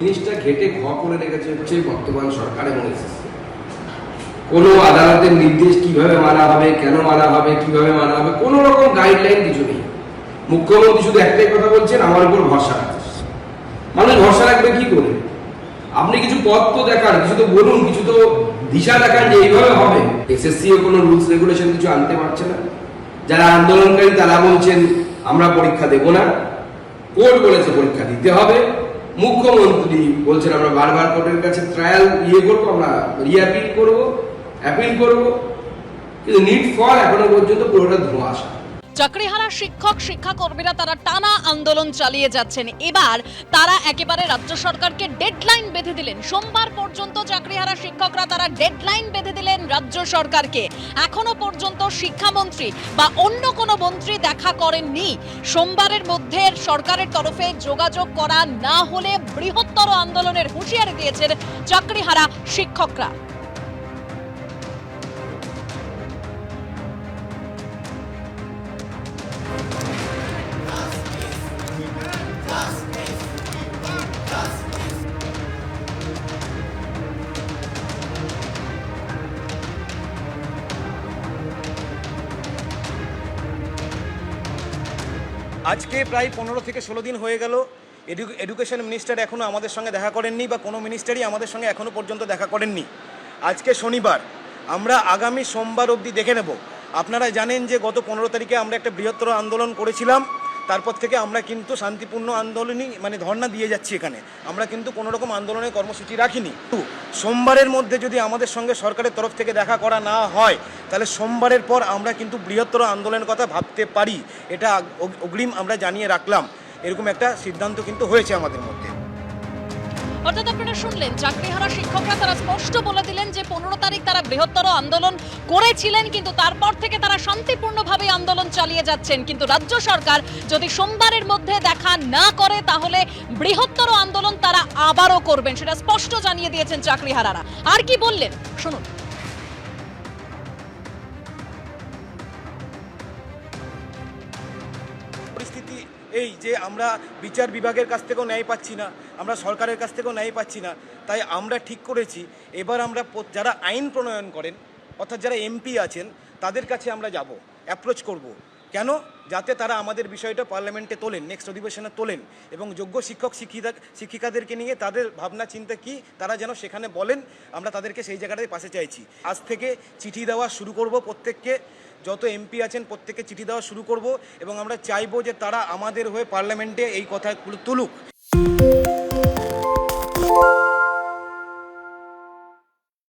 জিনিসটা ঘেটে ঘ করে রেখেছে হচ্ছে বর্তমান সরকার এবং এসএসসি। কোনো আদালতের নির্দেশ কিভাবে মানা হবে, কেন মানা হবে, কিভাবে মানা হবে, কোনো রকম গাইডলাইন কিছু নেই। মুখ্যমন্ত্রী শুধু একটাই কথা বলছেন, আমার উপর ভরসা রাখছে। মানুষ ভরসা রাখবে কি করে? আপনি কিছু পথ তো দেখান, কিছু তো বলুন, কিছু তো দিশা দেখান যে এইভাবে হবে। এসএসসিও কোনো রুলস রেগুলেশন কিছু আনতে পারছে না। যারা আন্দোলনকারী তারা বলছেন আমরা পরীক্ষা দেব না, কোর্ট বলেছে পরীক্ষা দিতে হবে। মুখ্যমন্ত্রী বলছেন আমরা বারবার কোর্টের কাছে ট্রায়াল করবো, আমরা রিঅ্যাপিল করবো, অ্যাপিল করবো, কিন্তু নিট ফল এখনো পর্যন্ত পুরোটা ধোঁয়াশা। চাকরিহারা শিক্ষক শিক্ষাকর্মীরা তারা টানা আন্দোলন চালিয়ে যাচ্ছেন। এবার তারা একেবারে রাজ্য সরকারকে ডেডলাইন বেঁধে দিলেন। সোমবার পর্যন্ত চাকরিহারা শিক্ষকরা তারা ডেডলাইন বেঁধে দিলেন রাজ্য সরকারকে। এখনো পর্যন্ত শিক্ষামন্ত্রী বা অন্য কোনো মন্ত্রী দেখা করেননি। সোমবারের মধ্যে সরকারের তরফে যোগাযোগ করা না হলে বৃহত্তর আন্দোলনের হুঁশিয়ারি দিয়েছেন চাকরিহারা শিক্ষকরা। আজকে প্রায় 15 থেকে 16 দিন হয়ে গেল এডুকেশন মিনিস্টার এখনও আমাদের সঙ্গে দেখা করেননি, বা কোনো মিনিস্টারই আমাদের সঙ্গে এখনও পর্যন্ত দেখা করেননি। আজকে শনিবার, আমরা আগামী সোমবার অবধি দেখে নেব। আপনারা জানেন যে গত 15 তারিখে আমরা একটা বৃহত্তর আন্দোলন করেছিলাম। তারপর থেকে আমরা কিন্তু শান্তিপূর্ণ আন্দোলনই ধর্ণা দিয়ে যাচ্ছি। এখানে আমরা কিন্তু কোনো রকম আন্দোলনের কর্মসূচি রাখিনি। সোমবারের মধ্যে যদি আমাদের সঙ্গে সরকারের তরফ থেকে দেখা করা না হয়, তাহলে সোমবারের পর আমরা কিন্তু বৃহত্তর আন্দোলনের কথা ভাবতে পারি। এটা অগ্রিম আমরা জানিয়ে রাখলাম। এরকম একটা সিদ্ধান্ত কিন্তু হয়েছে আমাদের মধ্যে। অর্থাৎ আপনারা শুনলেন, চাকরিহারা শিক্ষকরা তারা স্পষ্ট বলে দিলেন যে 15 তারিখ তারা বৃহত্তর আন্দোলন করেছিলেন, কিন্তু তারপর থেকে তারা শান্তিপূর্ণভাবে আন্দোলন চালিয়ে যাচ্ছেন। কিন্তু রাজ্য সরকার যদি সোমবারের মধ্যে দেখা না করে, তাহলে বৃহত্তর আন্দোলন তারা আবারও করবেন, সেটা স্পষ্ট জানিয়ে দিয়েছেন চাকরিহারারা। আর কি বললেন শুনুন। পরিস্থিতি এই যে আমরা বিচার বিভাগের কাছ থেকেও ন্যায় পাচ্ছি না, আমরা সরকারের কাছ থেকেও ন্যায় পাচ্ছি না। তাই আমরা ঠিক করেছি, এবার আমরা যারা আইন প্রণয়ন করেন, অর্থাৎ যারা এমপি আছেন, তাদের কাছে আমরা যাব, অ্যাপ্রোচ করব। কেন? যাতে তারা আমাদের বিষয়টা পার্লামেন্টে তোলেন, নেক্সট অধিবেশনে তোলেন, এবং যোগ্য শিক্ষক শিক্ষিকাদেরকে নিয়ে তাদের ভাবনা চিন্তা কি তারা যেন সেখানে বলেন। আমরা তাদেরকে সেই জায়গাটায় পাশে চাইছি। আজ থেকে চিঠি দেওয়া শুরু করব, প্রত্যেককে, যত এমপি আছেন প্রত্যেককে চিঠি দেওয়া শুরু করব, এবং আমরা চাইবো যে তারা আমাদের হয়ে পার্লামেন্টে এই কথাগুলো তুলুক।